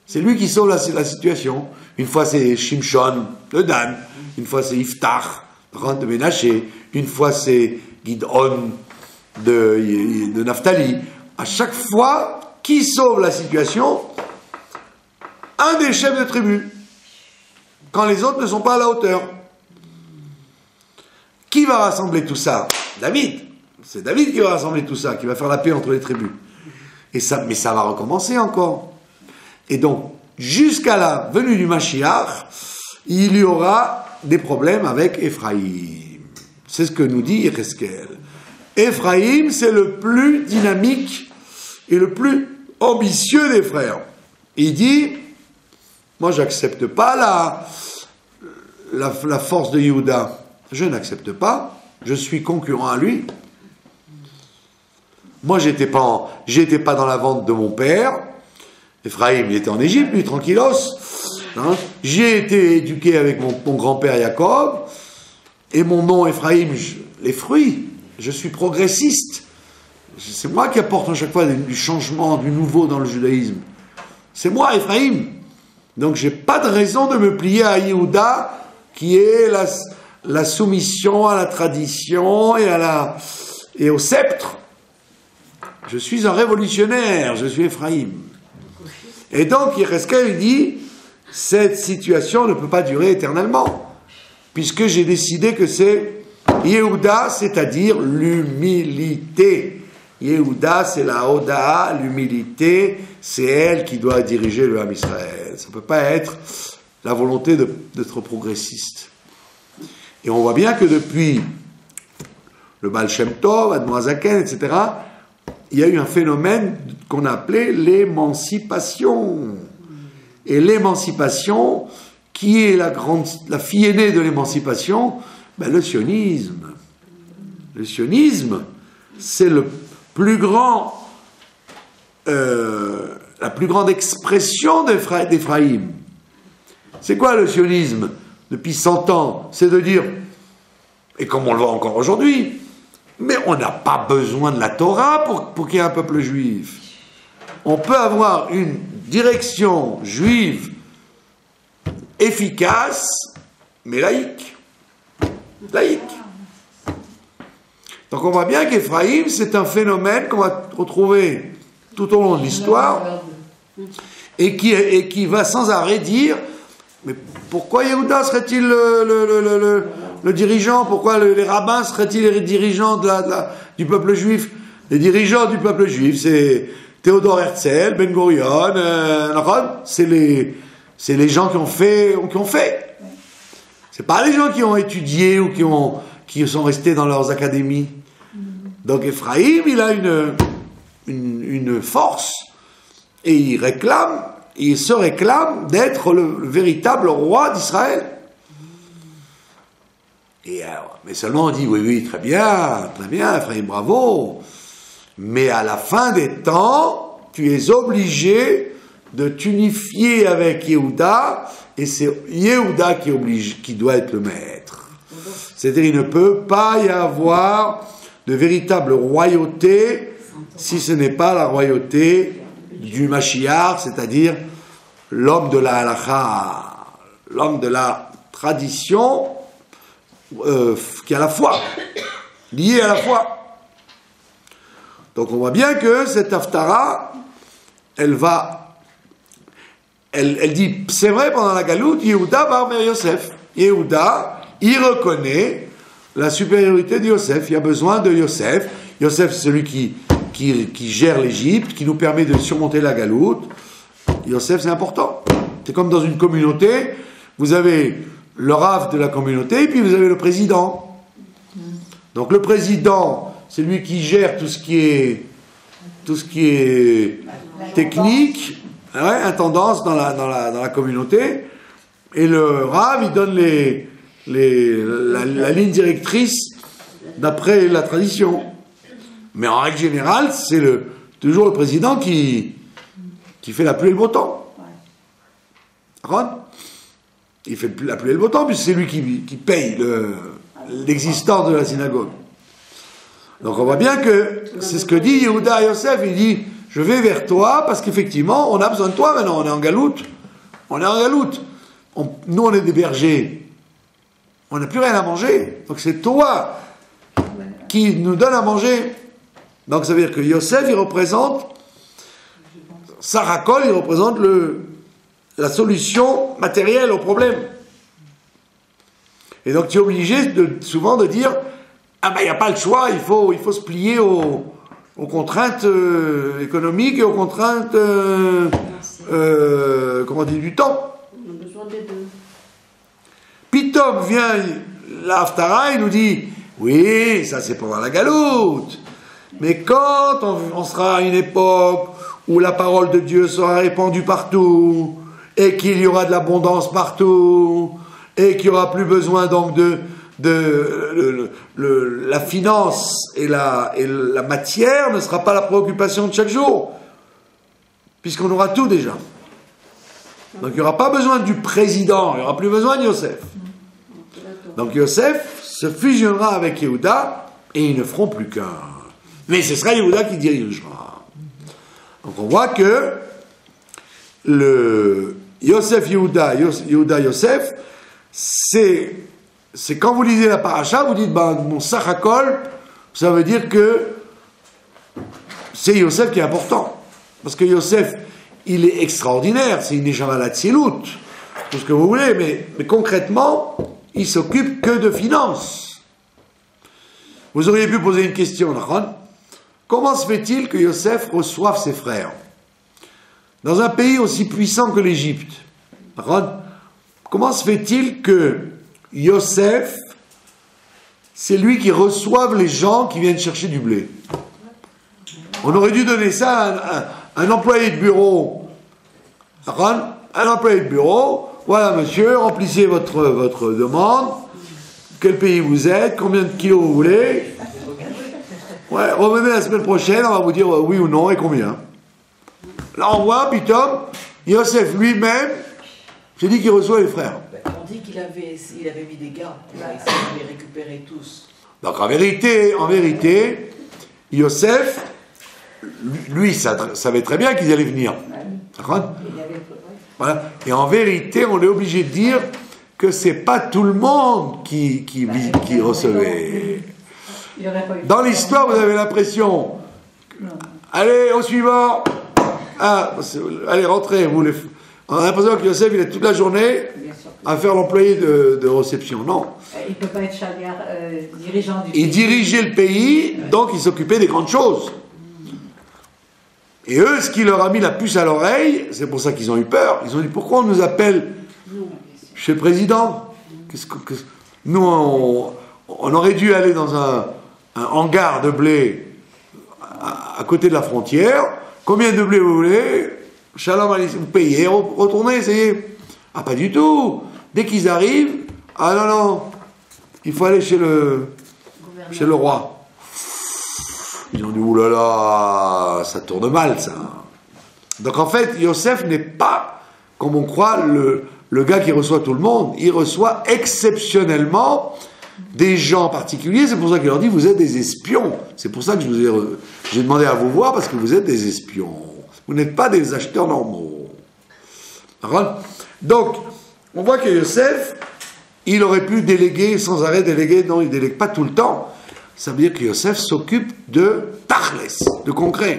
C'est lui qui sauve la situation. Une fois c'est Shimshon de Dan, une fois c'est Iftach de Ménaché, une fois c'est Gidon de Naphtali. À chaque fois, qui sauve la situation? Un des chefs de tribu. Quand les autres ne sont pas à la hauteur. Qui va rassembler tout ça? David. C'est David qui va rassembler tout ça, qui va faire la paix entre les tribus. Mais ça va recommencer encore. Et donc, jusqu'à la venue du Mashiach, il y aura des problèmes avec Ephraïm. C'est ce que nous dit Yecheskel. Ephraïm, c'est le plus dynamique et le plus ambitieux des frères. Il dit, moi j'accepte pas la force de Yehuda. Je n'accepte pas. Je suis concurrent à lui. Moi j'étais pas dans la vente de mon père. Ephraïm, il était en Égypte, lui, tranquillos. Hein. J'ai été éduqué avec mon grand-père Jacob, et mon nom Ephraïm, les fruits. Je suis progressiste. C'est moi qui apporte à chaque fois du changement, du nouveau dans le judaïsme. C'est moi, Ephraïm. Donc j'ai pas de raison de me plier à Yehuda, qui est la soumission à la tradition et au sceptre. Je suis un révolutionnaire, je suis Ephraïm. Et donc, Yecheskel dit, cette situation ne peut pas durer éternellement, puisque j'ai décidé que c'est Yehuda, c'est-à-dire l'humilité. Yehuda, c'est la Hoda, l'humilité, c'est elle qui doit diriger le Ham Israël. Ça ne peut pas être la volonté d'être progressiste. Et on voit bien que depuis le Baal Shem Tov, Admor HaZaken, etc., il y a eu un phénomène qu'on a appelé l'émancipation. Et l'émancipation, qui est la fille aînée de l'émancipation? Le sionisme. Le sionisme, c'est la plus grande expression d'Ephraïm. C'est quoi le sionisme? Depuis 100 ans, c'est de dire, et comme on le voit encore aujourd'hui, mais on n'a pas besoin de la Torah pour qu'il y ait un peuple juif. On peut avoir une direction juive efficace, mais laïque. Laïque. Donc on voit bien qu'Ephraïm, c'est un phénomène qu'on va retrouver tout au long de l'histoire, et qui va sans arrêt dire, mais pourquoi Yehuda serait-il le dirigeant? Pourquoi les rabbins seraient-ils les dirigeants du peuple juif? Les dirigeants du peuple juif, c'est Théodore Herzl, Ben Gurion, c'est les gens qui ont fait. C'est pas les gens qui ont étudié ou qui sont restés dans leurs académies. Donc Ephraïm, il a une force, et il se réclame d'être le véritable roi d'Israël. Mais seulement on dit, oui, très bien, Ephraïm, bravo. Mais à la fin des temps, tu es obligé de t'unifier avec Yehuda, et c'est Yehuda qui doit être le maître. C'est-à-dire, il ne peut pas y avoir de véritable royauté si ce n'est pas la royauté du Mashiach, c'est-à-dire l'homme de la halakha, l'homme de la tradition, qui a la foi, lié à la foi. Donc on voit bien que cette Haftara, elle dit, c'est vrai, pendant la galoute, Yehuda va vers Yosef. Yehuda, il reconnaît la supériorité de Yosef. Il y a besoin de Yosef. Yosef, c'est celui qui gère l'Égypte, qui nous permet de surmonter la galoute. Yosef, c'est important. C'est comme dans une communauté, vous avez le rav de la communauté, et puis vous avez le président. Donc le président, c'est lui qui gère tout ce qui est technique, ouais, intendance dans la communauté, et le Rav, il donne la ligne directrice d'après la tradition. Mais en règle générale, c'est toujours le président qui fait la pluie et le beau temps. Il fait la pluie et le beau temps, puisque c'est lui qui paye l'existence de la synagogue. Donc on voit bien que c'est ce que dit Yehuda à Yosef. Il dit, je vais vers toi, parce qu'effectivement, on a besoin de toi maintenant, on est en galoute. Nous, on est des bergers. On n'a plus rien à manger. Donc c'est toi qui nous donne à manger. Donc ça veut dire que Yosef, il représente, Sarakol, il représente la solution matérielle au problème. Et donc tu es obligé souvent de dire, ah ben il n'y a pas le choix, il faut se plier aux contraintes économiques et aux contraintes comment on dit, du temps. On a besoin des deux. Pitom vient, la Haftara, il nous dit, oui, ça c'est pendant la galoute. Mais quand on sera à une époque où la parole de Dieu sera répandue partout, et qu'il y aura de l'abondance partout, et qu'il n'y aura plus besoin donc la finance et la matière ne sera pas la préoccupation de chaque jour, puisqu'on aura tout déjà. Donc il n'y aura pas besoin du président, il n'y aura plus besoin de Yosef. Donc Yosef se fusionnera avec Yehuda et ils ne feront plus qu'un. Mais ce sera Yehuda qui dirigera. Donc on voit que le Yosef Yehuda, Yehuda Yosef, c'est quand vous lisez la paracha, vous dites, mon Sachakol, ça veut dire que c'est Yosef qui est important. Parce que Yosef, il est extraordinaire, c'est une Neshama Latzilut, tout ce que vous voulez, mais concrètement, il s'occupe que de finances. Vous auriez pu poser une question, Nachon. Comment se fait-il que Yosef reçoive ses frères dans un pays aussi puissant que l'Égypte? Comment se fait-il que Yosef, c'est lui qui reçoive les gens qui viennent chercher du blé? On aurait dû donner ça à un employé de bureau. Un employé de bureau, voilà monsieur, remplissez votre demande, quel pays vous êtes, combien de kilos vous voulez. Ouais, revenez la semaine prochaine, on va vous dire oui ou non et combien. Là on voit, Pitom, Yosef lui-même, j'ai dit qu'il reçoit les frères. On dit qu'il avait mis des gars, il avait récupéré tous. Donc en vérité, Yosef, lui savait très bien qu'ils allaient venir. Voilà. Et en vérité, on est obligé de dire que c'est pas tout le monde qui recevait. Dans l'histoire, vous avez l'impression, allez, au suivant, allez, rentrez, on a l'impression que Yosef, il est toute la journée à faire l'employé de réception. Non. Il ne peut pas être dirigeant du pays. Il dirigeait le pays, donc il s'occupait des grandes choses. Et eux, ce qui leur a mis la puce à l'oreille, c'est pour ça qu'ils ont eu peur. Ils ont dit, pourquoi on nous appelle chez le président? Nous, on aurait dû aller dans un hangar de blé à côté de la frontière. Combien de blé vous voulez? Shalom, vous payez, retournez, essayez. Ah, pas du tout. Dès qu'ils arrivent, ah non, il faut aller chez le roi. Ils ont dit, oulala, ça tourne mal, ça. Donc en fait, Yosef n'est pas, comme on croit, le gars qui reçoit tout le monde. Il reçoit exceptionnellement des gens particuliers. C'est pour ça qu'il leur dit, vous êtes des espions. C'est pour ça que j'ai demandé à vous voir, parce que vous êtes des espions. Vous n'êtes pas des acheteurs normaux. Donc, on voit que Yosef, il aurait pu déléguer sans arrêt, non, il ne délègue pas tout le temps. Ça veut dire que Yosef s'occupe de tachles, de concret.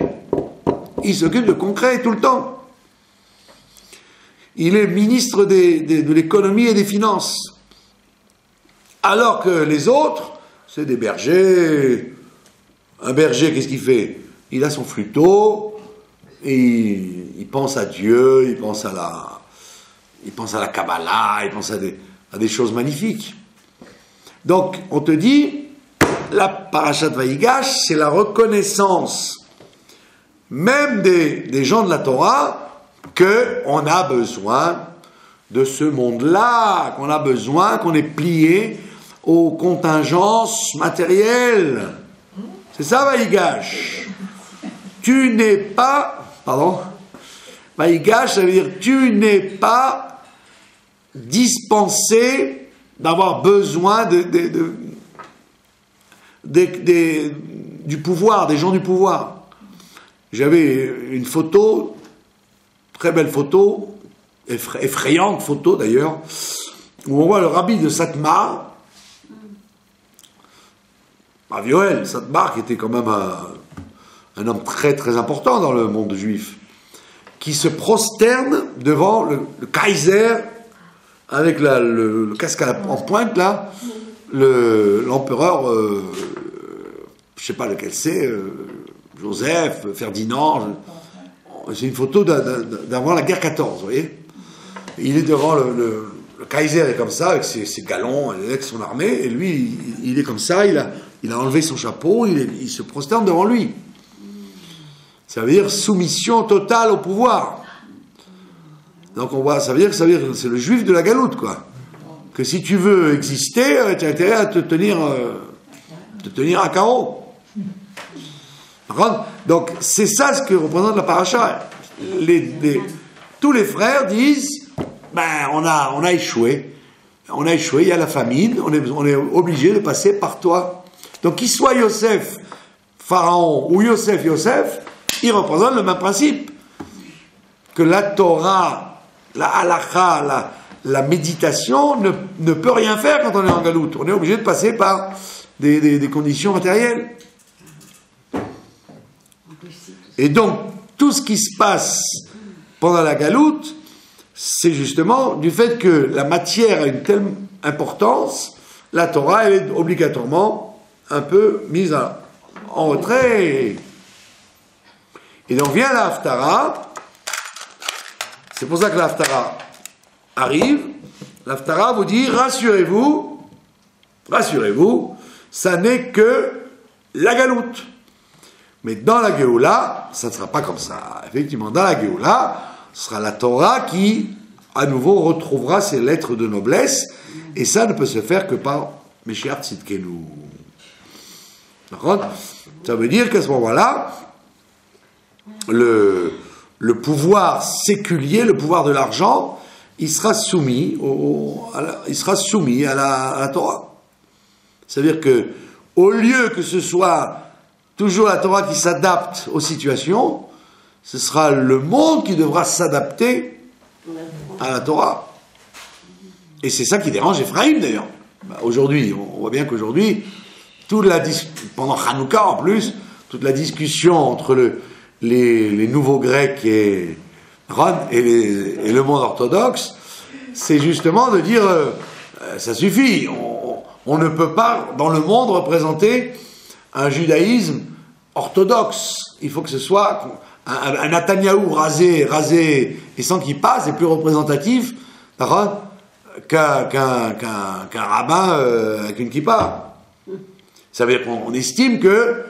Il s'occupe de concret tout le temps. Il est ministre de l'économie et des finances. Alors que les autres, c'est des bergers. Un berger, qu'est-ce qu'il fait? Il a son flûteau, et il pense à Dieu, il pense à la Kabbalah, il pense à des choses magnifiques. Donc, on te dit, la parashat Vaïgash, c'est la reconnaissance même des gens de la Torah qu'on a besoin de ce monde-là, qu'on a besoin, qu'on est plié aux contingences matérielles. C'est ça, Vaïgash. Tu n'es pas... Pardon? Vaïgash, ça veut dire tu n'es pas dispensé d'avoir besoin du pouvoir, des gens du pouvoir. J'avais une photo, très belle photo, effrayante photo d'ailleurs, où on voit le rabbi de Satmar, Rav Yoel Satmar, qui était quand même un homme très très important dans le monde juif, qui se prosterne devant le Kaiser, avec le casque en pointe là, l'empereur, je sais pas lequel c'est, Joseph, Ferdinand, c'est une photo d'avant la guerre 14, vous voyez. Il est devant le Kaiser est comme ça, avec ses galons, avec son armée, et lui, il est comme ça, il a enlevé son chapeau, il se prosterne devant lui. Ça veut dire soumission totale au pouvoir. Donc ça veut dire que c'est le juif de la galoute, quoi. Que si tu veux exister, tu as intérêt à te tenir à carreau. Donc c'est ça ce que représente la paracha. Tous les frères disent, ben on a échoué. On a échoué, il y a la famine, on est obligé de passer par toi. Donc qu'il soit Yosef, Pharaon, ou Yosef, ils représentent le même principe. Que la Torah, la halakha, la méditation ne peut rien faire quand on est en galoute. On est obligé de passer par des conditions matérielles. Et donc, tout ce qui se passe pendant la galoute, c'est justement du fait que la matière a une telle importance, la Torah elle est obligatoirement un peu mise en retrait. Et donc vient la Haftara, c'est pour ça que la Haftara arrive. La Haftara vous dit, rassurez-vous, ça n'est que la galoute. Mais dans la Géoula, ça ne sera pas comme ça. Effectivement, dans la Géoula, ce sera la Torah qui, à nouveau, retrouvera ses lettres de noblesse, et ça ne peut se faire que par Meshiach Tzidkenu. D'accord ? Ça veut dire qu'à ce moment-là, le pouvoir séculier, le pouvoir de l'argent, il sera soumis à la Torah. C'est-à-dire que, au lieu que ce soit toujours la Torah qui s'adapte aux situations, ce sera le monde qui devra s'adapter à la Torah. Et c'est ça qui dérange Ephraïm d'ailleurs. Aujourd'hui, on voit bien qu'aujourd'hui, pendant Hanouka en plus, toute la discussion entre les nouveaux Grecs et le monde orthodoxe, c'est justement de dire ça suffit, on ne peut pas dans le monde représenter un judaïsme orthodoxe. Il faut que ce soit un Netanyahou rasé et sans qu'il passe est plus représentatif qu'un rabbin avec une kippa. Ça veut dire qu'on estime que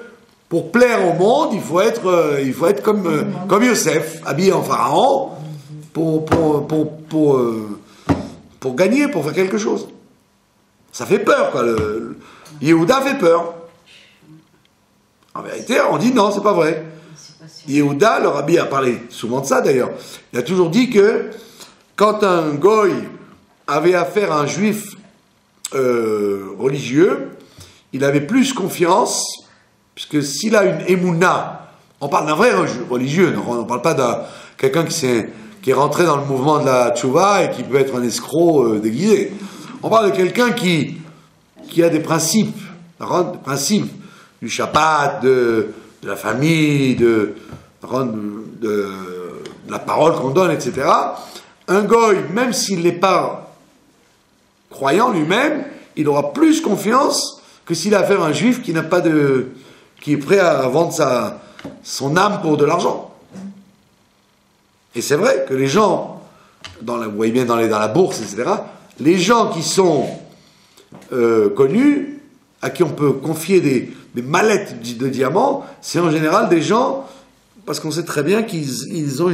pour plaire au monde, il faut être comme Yosef, habillé en pharaon, pour gagner, pour faire quelque chose. Ça fait peur, quoi. Yehuda fait peur. En vérité, on dit non, c'est pas vrai. Yehuda, le rabbi a parlé souvent de ça d'ailleurs. Il a toujours dit que quand un goy avait affaire à un juif religieux, il avait plus confiance, puisque s'il a une émouna, on parle d'un vrai religieux, on ne parle pas d'un quelqu'un qui est rentré dans le mouvement de la tchouva et qui peut être un escroc déguisé. On parle de quelqu'un qui a des principes, du Shabbat, de la famille, de la parole qu'on donne, etc. Un goy, même s'il n'est pas croyant lui-même, il aura plus confiance que s'il a affaire à un juif qui est prêt à vendre son âme pour de l'argent. Et c'est vrai que les gens, vous voyez bien dans la bourse, etc., les gens qui sont connus à qui on peut confier des mallettes de diamants, c'est en général des gens, parce qu'on sait très bien qu'ils ont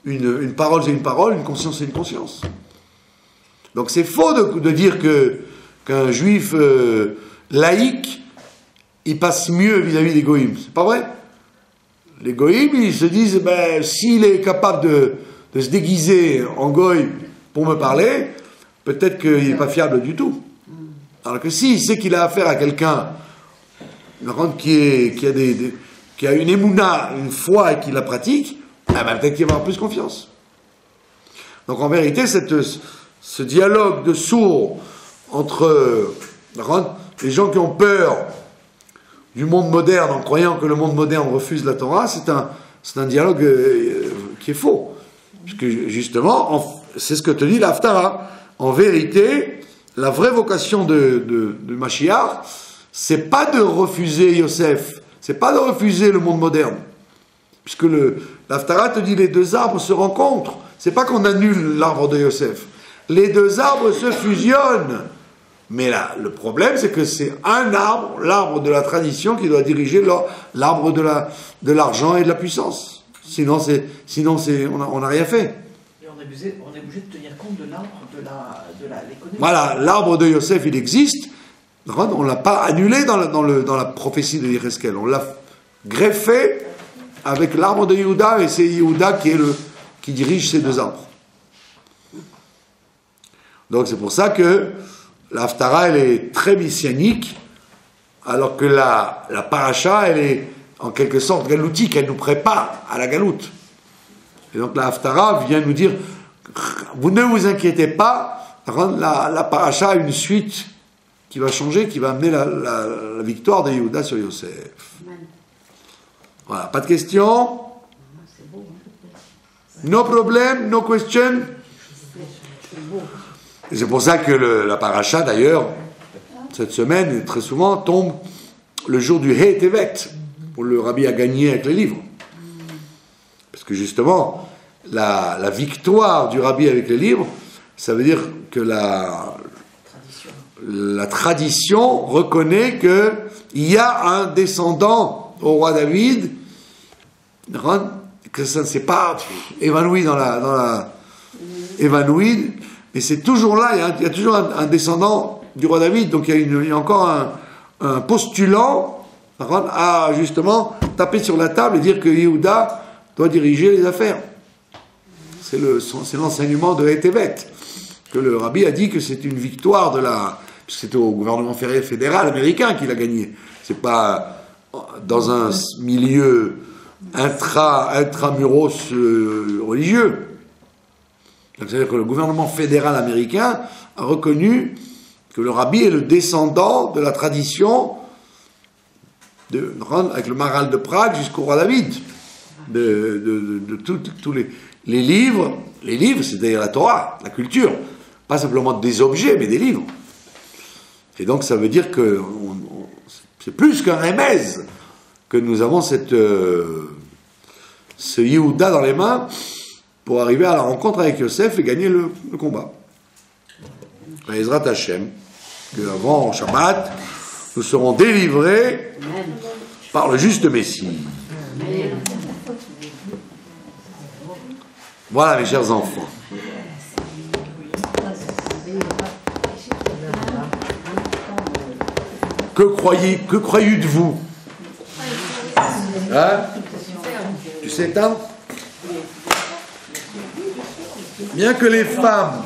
une parole c'est une parole, une conscience c'est une conscience. Donc c'est faux de dire qu'un juif laïque, il passe mieux vis-à-vis des goïms. C'est pas vrai. Les goïms, ils se disent, ben, s'il est capable de se déguiser en goï pour me parler, peut-être qu'il n'est pas fiable du tout. Alors que s'il sait qu'il a affaire à quelqu'un qui a une émouna, une foi et qui la pratique, eh ben, peut-être qu'il va avoir plus confiance. Donc en vérité, ce dialogue de sourds entre les gens qui ont peur du monde moderne en croyant que le monde moderne refuse la Torah, c'est un dialogue qui est faux. Puisque justement, c'est ce que te dit l'Haftara. En vérité, la vraie vocation de Mashiach, c'est pas de refuser Yosef, c'est pas de refuser le monde moderne. Puisque l'Haftara te dit les deux arbres se rencontrent. C'est pas qu'on annule l'arbre de Yosef. Les deux arbres se fusionnent. Mais là, le problème, c'est que c'est un arbre, l'arbre de la tradition, qui doit diriger l'arbre de l'argent et de la puissance. Sinon, on n'a rien fait. Et on est obligé de tenir compte de l'arbre de l'économie. Voilà, l'arbre de Yosef, il existe. On ne l'a pas annulé dans la prophétie de Yecheskel. On l'a greffé avec l'arbre de Yehuda, et c'est Yehuda qui dirige ces deux arbres. Donc c'est pour ça que l'Haftara, elle est très messianique, alors que la paracha, elle est en quelque sorte galoutique, elle nous prépare à la galoute. Et donc la Haftara vient nous dire, vous ne vous inquiétez pas, la paracha a une suite qui va changer, qui va amener la victoire de Yehuda sur Yosef. Voilà, pas de questions? No problem, no question. Et c'est pour ça que la paracha, d'ailleurs, cette semaine, très souvent, tombe le jour du He Tevet, où le rabbi a gagné avec les livres. Parce que justement, la victoire du rabbi avec les livres, ça veut dire que la tradition reconnaît qu'il y a un descendant au roi David, que ça ne s'est pas évanoui évanoui, mais c'est toujours là, il y a toujours un descendant du roi David, donc il y a encore un postulant à justement taper sur la table et dire que Yehuda doit diriger les affaires. C'est l'enseignement de Etevet, que le rabbi a dit que c'est une victoire c'est au gouvernement fédéral américain qu'il a gagné. C'est pas dans un milieu intramuros religieux. C'est-à-dire que le gouvernement fédéral américain a reconnu que le rabbi est le descendant de la tradition avec le Maharal de Prague jusqu'au roi David. De tous les livres. Les livres, c'est-à-dire la Torah, la culture. Pas simplement des objets, mais des livres. Et donc ça veut dire que c'est plus qu'un remez que nous avons ce Yehuda dans les mains pour arriver à la rencontre avec Yosef et gagner le combat. Ezrat Hashem, qu'avant Shabbat, nous serons délivrés par le juste Messie. Voilà mes chers enfants. Que croyez de vous? Hein? Tu sais, bien que les femmes